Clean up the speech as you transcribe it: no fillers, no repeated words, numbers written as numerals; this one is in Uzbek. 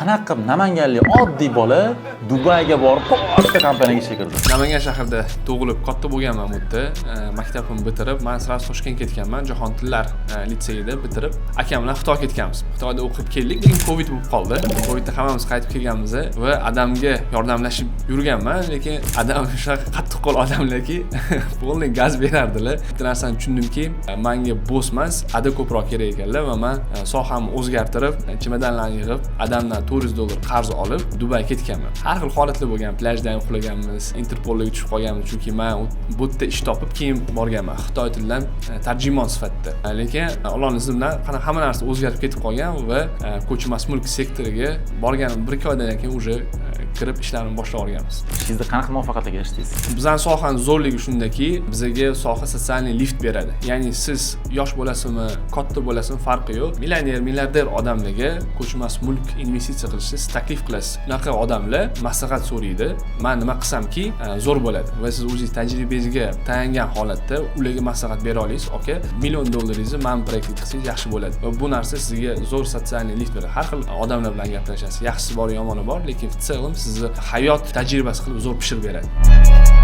qanaqa namanganlik oddiy bola Dubayga borib katta kompaniyaga ishga kirdi? Namangan shahrida tug'ilib katta bo'lganman bu yerda. Maktabimni bitirib, men sразу Toshkentga ketganman. Jahon tillar litseyida bitirib, akam bilan Xitoyga ketganmiz. Xitoyda o'qib keldik, lekin Covid bo'lib qoldi. Covidda hammamiz qaytib kelganmiz va adamga yordamlashib yurganman, lekin adam o'sha qattiq qo'l odamlarki, polni gaz berardilar. Bitta narsani tushundimki, menga boss emas, ada ko'proq kerak ekanlar va men sohamni o'zgartirib, chemodanlarni yig'ib, adamdan $400 qarz olib Dubayga ketganman. Har xil holatlar bo'lgan. Plyajdan uxlaganmiz, Interpolga tushib qolganmiz, chunki men bu yerda ish topib keyin borganman Xitoy tilidan tarjimon sifatida. Lekin Allohning izni bilan hamma narsa o'zgarib ketib qolgan va ko'chmas mulk sektoriga borganim 1-2 oydan keyin уже kirib ishlarni boshlab olganmiz. Ishingizda qanaqa muvaffaqiyatga erishdingiz? Bizning sohaning zo'rligi shundaki, bizga soha sotsialniy lift beradi. Ya'ni siz yosh bo'lasizmi, katta bo'lasizmi farqi yo'q. Millioner, milliarder odamlarga ko'chmas mulk investitsiya qilishni siz taklif qilasiz. Unaqa odamlar maslahat so'raydi. Men nima qilsamki zo'r bo'ladi va siz o'zingiz tajribangizga tayangan holatda ularga maslahat bera olasiz. Aka, $1 million men proyekt qilsangiz yaxshi bo'ladi. Va bu narsa sizga zo'r sotsialniy lift beradi. Har xil odamlar bilan gaplashasiz. Yaxshisi bor, yomoni bor, lekin v целом sizni hayot tajribasi qilib zo'r pishirib beradi.